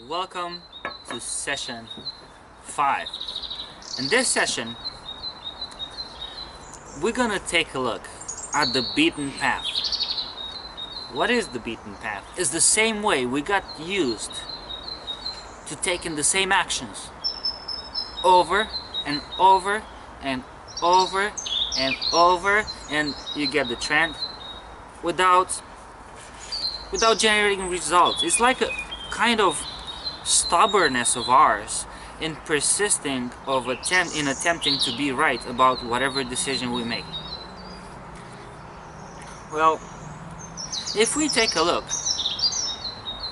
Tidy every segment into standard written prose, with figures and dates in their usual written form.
Welcome to session 5. In this session, we're gonna take a look at the beaten path. What is the beaten path? It's the same way we got used to taking the same actions over and over and over and over, and you get the trend without generating results. It's like a kind of stubbornness of ours in persisting in attempting to be right about whatever decision we make. Well, if we take a look,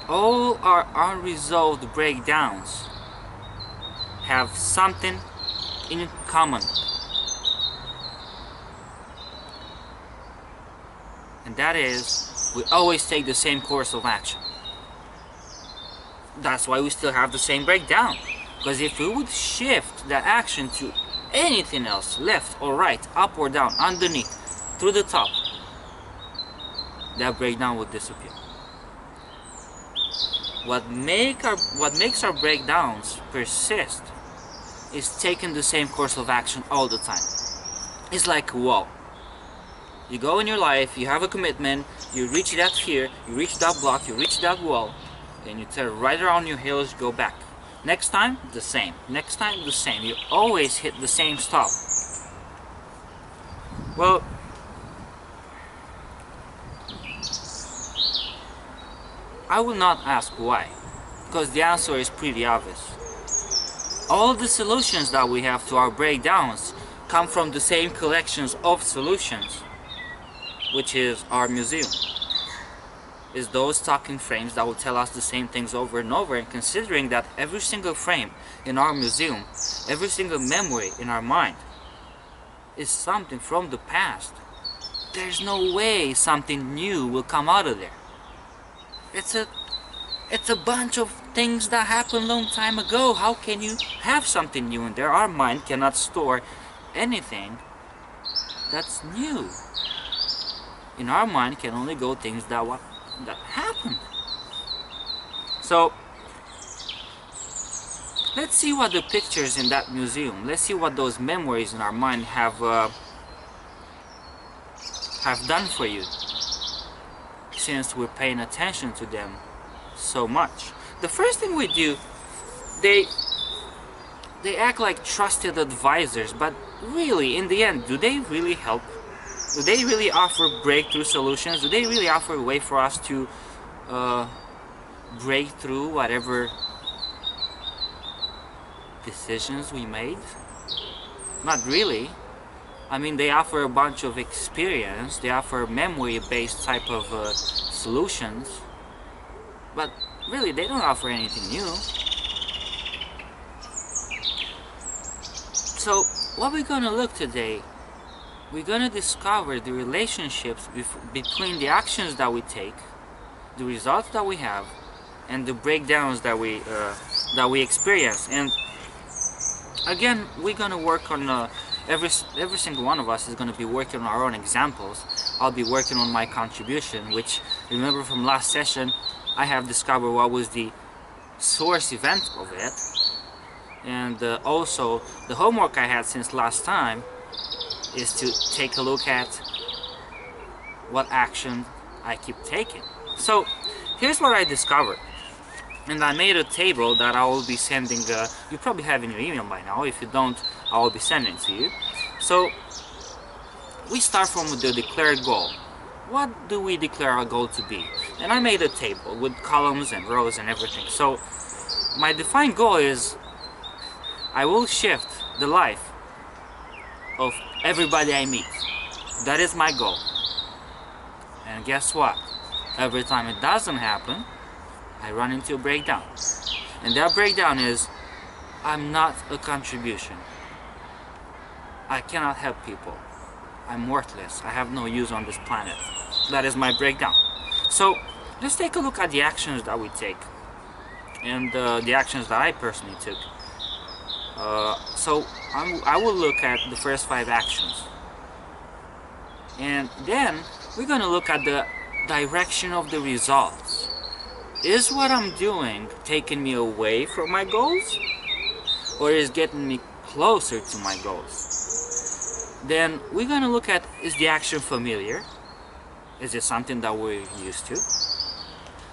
all our unresolved breakdowns have something in common, and that is we always take the same course of action. That's why we still have the same breakdown, because if we would shift that action to anything else, left or right, up or down, underneath, through the top, that breakdown would disappear. What makes our breakdowns persist is taking the same course of action all the time. It's like a wall. You go in your life, you have a commitment, you reach that here, you reach that block, you reach that wall, then you turn right around your heels, go back. Next time, the same. Next time, the same. You always hit the same stop. Well, I will not ask why, because the answer is pretty obvious. All the solutions that we have to our breakdowns come from the same collections of solutions, which is our museum. Is those talking frames that will tell us the same things over and over, and considering that every single frame in our museum, every single memory in our mind is something from the past, there's no way something new will come out of there. It's a bunch of things that happened a long time ago. How can you have something new in there? Our mind cannot store anything that's new. In our mind can only go things that happened. So let's see what the pictures in that museum, let's see what those memories in our mind have done for you, since we're paying attention to them so much. The first thing we do, they act like trusted advisors, but really in the end, do they really help? Do they really offer breakthrough solutions? Do they really offer a way for us to break through whatever decisions we made? Not really. I mean, they offer a bunch of experience, they offer memory-based type of solutions, but really they don't offer anything new. So what we're gonna look today, we're gonna discover the relationships between the actions that we take, the results that we have, and the breakdowns that we experience. And again, we're gonna work on every single one of us is going to be working on our own examples. I'll be working on my contribution, which, remember from last session, I have discovered what was the source event of it. And also, the homework I had since last time is to take a look at what action I keep taking. So, here's what I discovered. And I made a table that I will be sending, you probably have in your email by now. If you don't, I will be sending it to you. So we start from the declared goal. What do we declare our goal to be? And I made a table with columns and rows and everything. So my defined goal is I will shift the life of everybody I meet. That is my goal. And guess what? Every time it doesn't happen, I run into a breakdown. And that breakdown is, I'm not a contribution. I cannot help people. I'm worthless. I have no use on this planet. That is my breakdown. So let's take a look at the actions that we take, and the actions that I personally took. So I will look at the first 5 actions. And then we're going to look at the direction of the results. is what I'm doing taking me away from my goals, or is getting me closer to my goals? Then we're gonna look at, is the action familiar? Is it something that we're used to?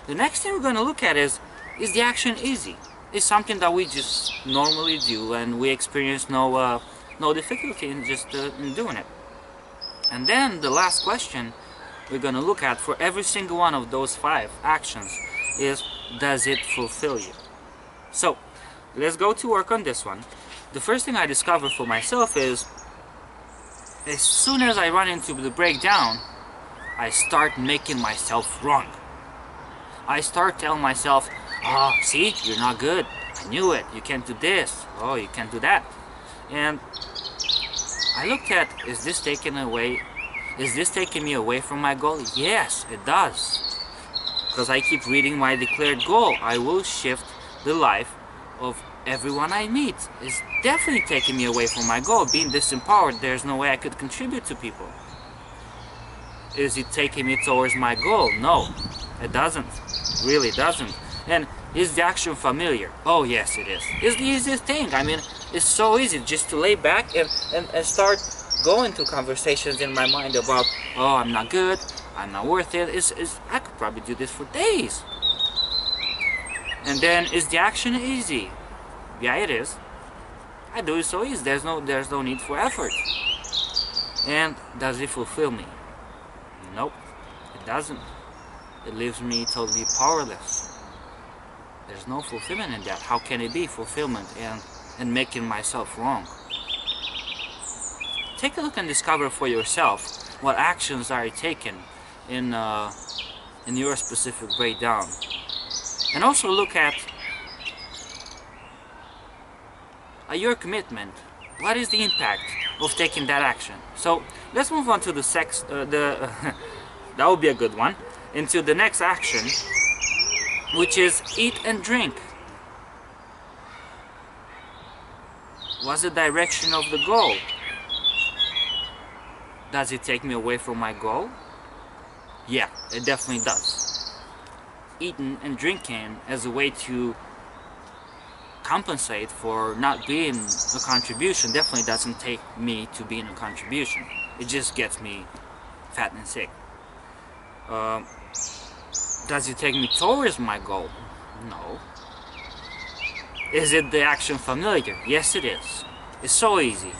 The next thing we're gonna look at is the action easy? Is something that we just normally do and we experience no difficulty in just in doing it? And then the last question we're gonna look at for every single one of those 5 actions is, does it fulfill you? So let's go to work on this one. The first thing I discovered for myself is, as soon as I run into the breakdown, I start making myself wrong. I start telling myself, oh, see, you're not good. I knew it. You can't do this. Oh, you can't do that. And I looked at, is this taking me away from my goal? Yes, it does. Because I keep reading my declared goal. I will shift the life of everyone I meet. It's definitely taking me away from my goal. Being disempowered, there's no way I could contribute to people. Is it taking me towards my goal? No, it doesn't. Really doesn't. And is the action familiar? Oh yes, it is. It's the easiest thing. I mean, it's so easy just to lay back and start going to conversations in my mind about, oh, I'm not good, I'm not worth it. I could probably do this for days. And then, is the action easy? Yeah, it is. I do it so easy. There's no need for effort. And does it fulfill me? Nope, it doesn't. It leaves me totally powerless. There's no fulfillment in that. How can it be fulfillment and making myself wrong? Take a look and discover for yourself what actions are taken in your specific breakdown. And also look at your commitment. What is the impact of taking that action? So let's move on to the that would be a good one, into the next action, which is eat and drink. What's the direction of the goal? Does it take me away from my goal? Yeah, it definitely does. Eating and drinking as a way to compensate for not being a contribution definitely doesn't take me to being a contribution. It just gets me fat and sick. Does it take me towards my goal? No. Is it the action familiar? Yes, it is. It's so easy.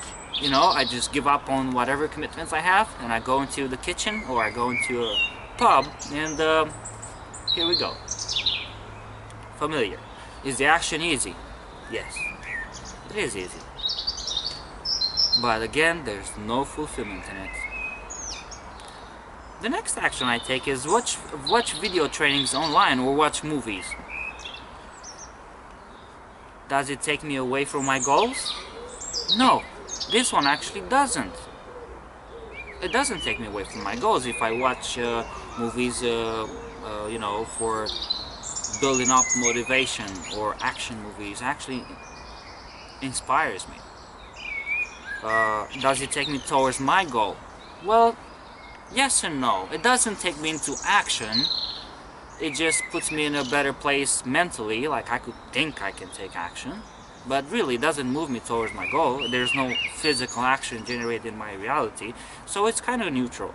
You know, I just give up on whatever commitments I have and I go into the kitchen or I go into a pub and here we go. Familiar. Is the action easy? Yes, it is easy. But again, there's no fulfillment in it. The next action I take is watch video trainings online or watch movies. Does it take me away from my goals? No, this one actually doesn't. It doesn't take me away from my goals if I watch movies, you know, for building up motivation, or action movies. Actually inspires me. Does it take me towards my goal? Well, yes and no. It doesn't take me into action. It just puts me in a better place mentally, like I could think I can take action, but really it doesn't move me towards my goal. There's no physical action generated in my reality, so it's kind of neutral.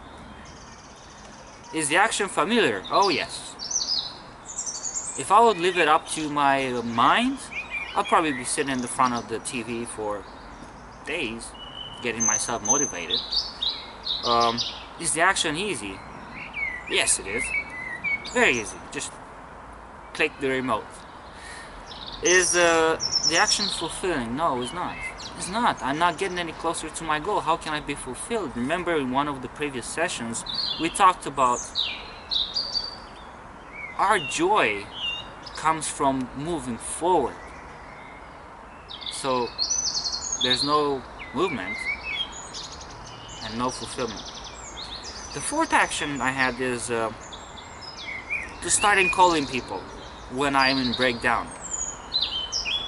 Is the action familiar? Oh yes. If I would leave it up to my mind, I'll probably be sitting in the front of the TV for days, getting myself motivated. Is the action easy? Yes, it is. Very easy. Just click the remote. Is the action fulfilling? No, it's not. It's not. I'm not getting any closer to my goal. How can I be fulfilled? Remember, in one of the previous sessions, we talked about our joy comes from moving forward. So there's no movement and no fulfillment. The fourth action I had is to start calling people when I'm in breakdown.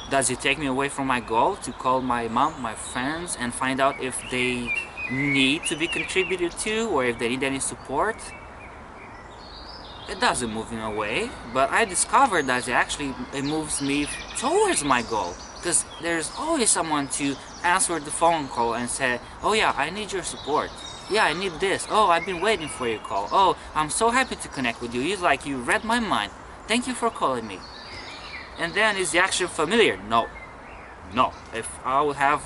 Does it take me away from my goal to call my mom, my friends, and find out if they need to be contributed to or if they need any support? it doesn't move me away, but I discovered that it moves me towards my goal. Because there's always someone to answer the phone call and say, oh yeah, I need your support. Yeah, I need this. Oh, I've been waiting for your call. Oh, I'm so happy to connect with you. It's like you read my mind. Thank you for calling me. And then is the action familiar? No. No. If I would have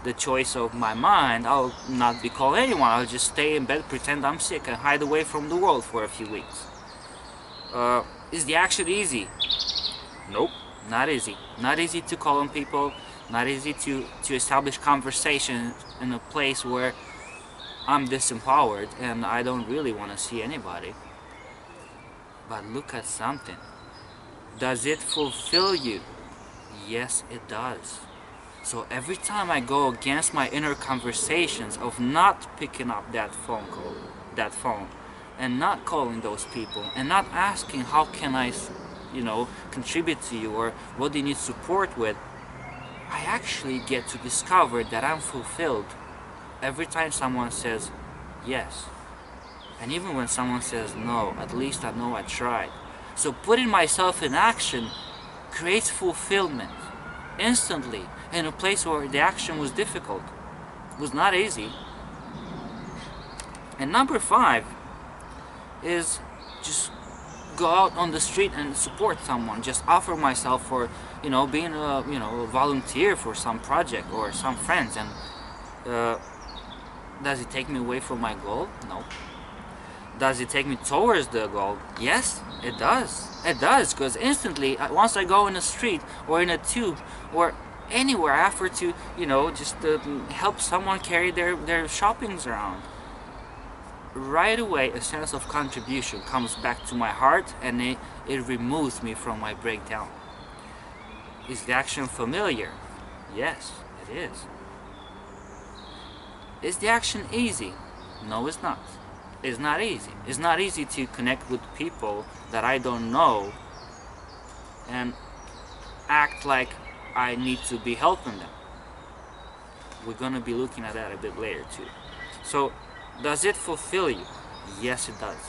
the choice of my mind, I'll not be calling anyone. I'll just stay in bed, pretend I'm sick, and hide away from the world for a few weeks. Is the action easy? Nope. Not easy. Not easy to call on people. Not easy to establish conversation in a place where I'm disempowered and I don't really want to see anybody. But look at something. Does it fulfill you? Yes, it does. So every time I go against my inner conversations of not picking up that phone, and not calling those people, and not asking how can I, contribute to you, or what do you need support with, I actually get to discover that I'm fulfilled every time someone says yes. And even when someone says no, at least I know I tried. So putting myself in action creates fulfillment instantly in a place where the action was difficult. It was not easy. And number 5 is just go out on the street and support someone. Just offer myself for, being a volunteer for some project or some friends. And does it take me away from my goal? No. Does it take me towards the goal? Yes, it does. It does, because instantly, once I go in a street or in a tube or anywhere, I offer to, just help someone carry their shoppings around. Right away, a sense of contribution comes back to my heart, and it removes me from my breakdown. Is the action familiar? Yes, it is. Is the action easy? No, it's not. It's not easy. It's not easy to connect with people that I don't know and act like I need to be helping them. We're going to be looking at that a bit later too. So, does it fulfill you? Yes, it does.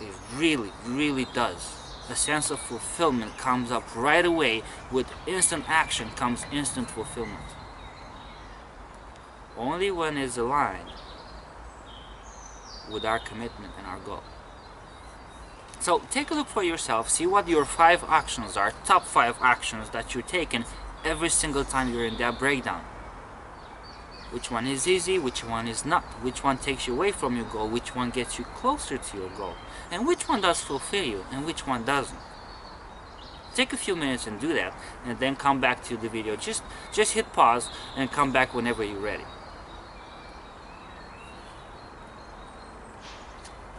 It really, really does. A sense of fulfillment comes up right away. With instant action comes instant fulfillment. Only when it's aligned with our commitment and our goal. So take a look for yourself, see what your 5 actions are, top 5 actions that you're taking every single time you're in that breakdown. Which one is easy, which one is not, which one takes you away from your goal, which one gets you closer to your goal, and which one does fulfill you and which one doesn't. Take a few minutes and do that, and then come back to the video. Just hit pause and come back whenever you're ready.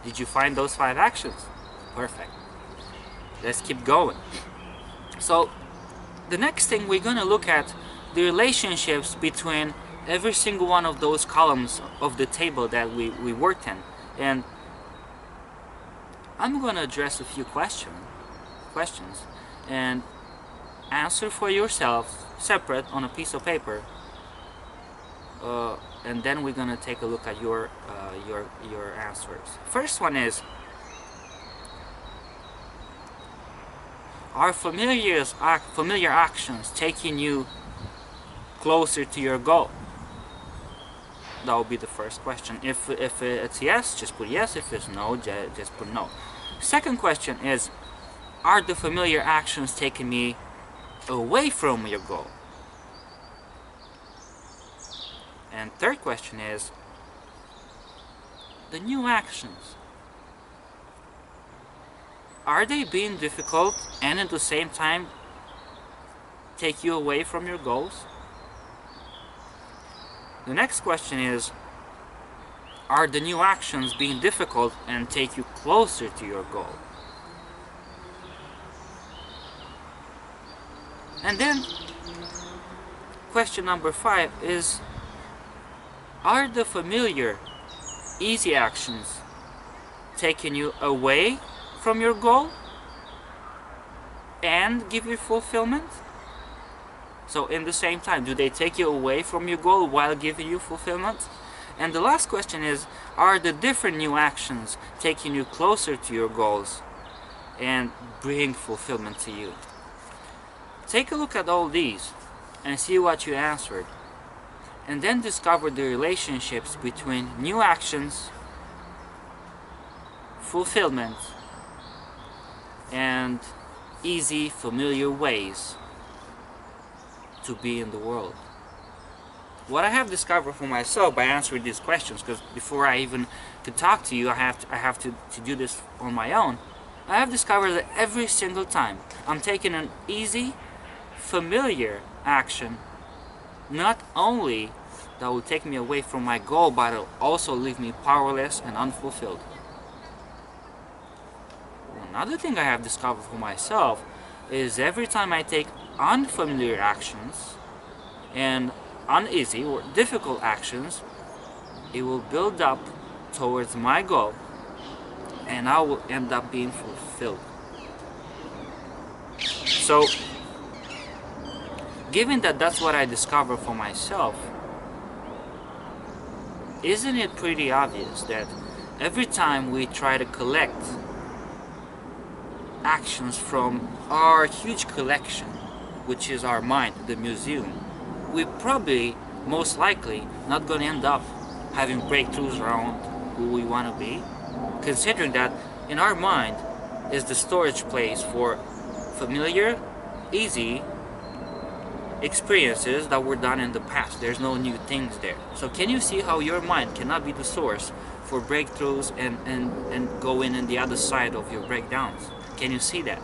Did you find those 5 actions? Perfect. Let's keep going. So, the next thing we're going to look at the relationships between every single one of those columns of the table that we worked in. And I'm going to address a few questions and answer for yourself separate on a piece of paper. And then we're gonna take a look at your answers. First one is: are familiar actions taking you closer to your goal? That will be the first question. If it's yes, just put yes. If it's no, just put no. Second question is: are the familiar actions taking me away from your goal? And third question is: the new actions, are they being difficult and at the same time take you away from your goals? The next question is: are the new actions being difficult and take you closer to your goal? And then question number 5 is: are the familiar, easy actions taking you away from your goal and give you fulfillment? So in the same time, do they take you away from your goal while giving you fulfillment? And the last question is: are the different new actions taking you closer to your goals and bring fulfillment to you. Take a look at all these and see what you answered, and then discover the relationships between new actions, fulfillment, and easy, familiar ways to be in the world. What I have discovered for myself by answering these questions, because before I even could talk to you, I have to do this on my own. I have discovered that every single time I'm taking an easy, familiar action, not only that will take me away from my goal, but it'll also leave me powerless and unfulfilled. Another thing I have discovered for myself is every time I take unfamiliar actions and uneasy or difficult actions, it will build up towards my goal and I will end up being fulfilled. So, given that that's what I discovered for myself, isn't it pretty obvious that every time we try to collect actions from our huge collection, which is our mind, the museum, we're probably, most likely, not going to end up having breakthroughs around who we want to be, considering that in our mind is the storage place for familiar, easy experiences that were done in the past. There's no new things there. So can you see how your mind cannot be the source for breakthroughs and go in the other side of your breakdowns? Can you see that?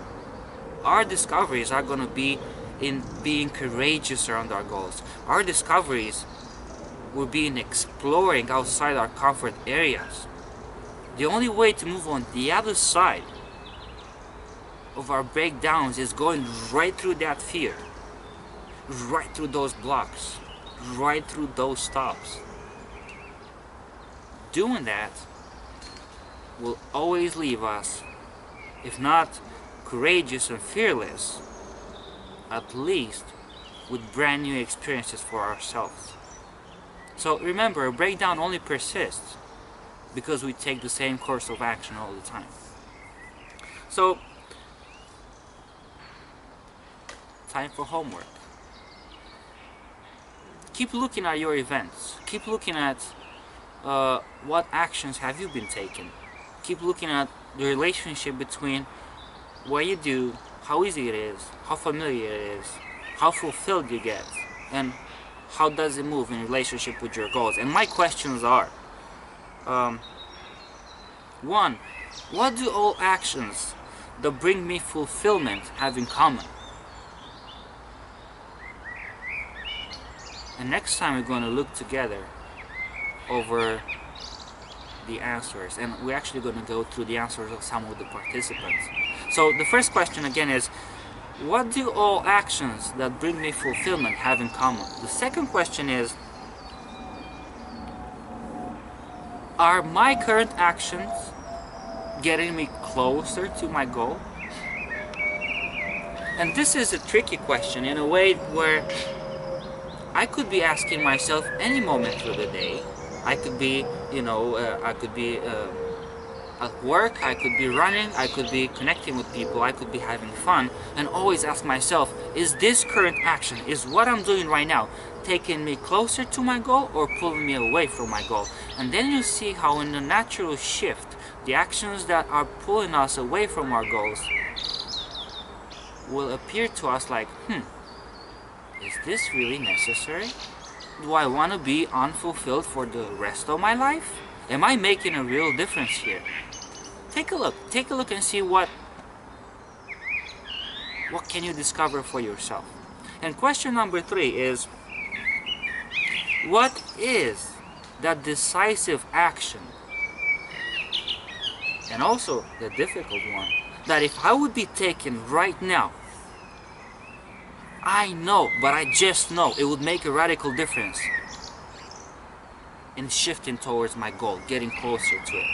Our discoveries are going to be in being courageous around our goals. Our discoveries will be in exploring outside our comfort areas. The only way to move on the other side of our breakdowns is going right through that fear, right through those blocks, right through those stops. Doing that will always leave us, if not courageous and fearless, at least with brand new experiences for ourselves. So remember, a breakdown only persists because we take the same course of action all the time. So, time for homework. Keep looking at your events. Keep looking at what actions have you been taking. Keep looking at the relationship between what you do, how easy it is, how familiar it is, how fulfilled you get, and how does it move in relationship with your goals. And my questions are, 1. What do all actions that bring me fulfillment have in common? And next time we're going to look together over the answers, and we're actually going to go through the answers of some of the participants. So the first question again is, what do all actions that bring me fulfillment have in common? The second question is, are my current actions getting me closer to my goal? And this is a tricky question in a way where I could be asking myself any moment through the day. I could be, at work, I could be running, I could be connecting with people, I could be having fun, and always ask myself, is this current action, is what I'm doing right now taking me closer to my goal or pulling me away from my goal? And then you see how in the natural shift, the actions that are pulling us away from our goals will appear to us like, is this really necessary? Do I want to be unfulfilled for the rest of my life? Am I making a real difference here? Take a look and see what can you discover for yourself. And question number 3 is, what is that decisive action, and also the difficult one, that if I would be taken right now, I know, but I just know it would make a radical difference in shifting towards my goal, getting closer to it.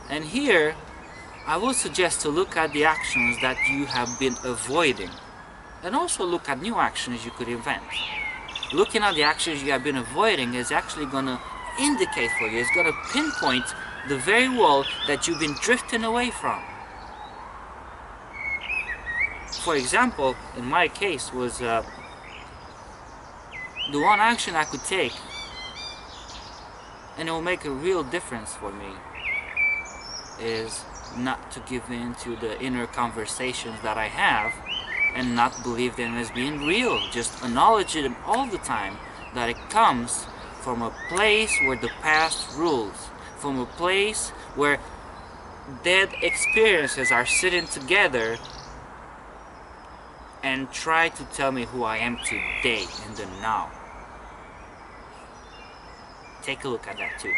And here, I would suggest to look at the actions that you have been avoiding, and also look at new actions you could invent. Looking at the actions you have been avoiding is actually going to indicate for you, it's going to pinpoint the very wall that you've been drifting away from. For example, in my case was the one action I could take, and it will make a real difference for me, is not to give in to the inner conversations that I have and not believe them as being real. Just acknowledge them all the time, that it comes from a place where the past rules, from a place where dead experiences are sitting together and try to tell me who I am today in the now. Take a look at that too.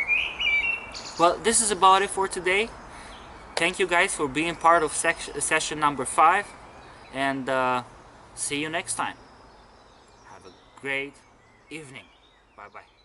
Well, this is about it for today. Thank you guys for being part of session number 5, and see you next time. Have a great evening. Bye bye.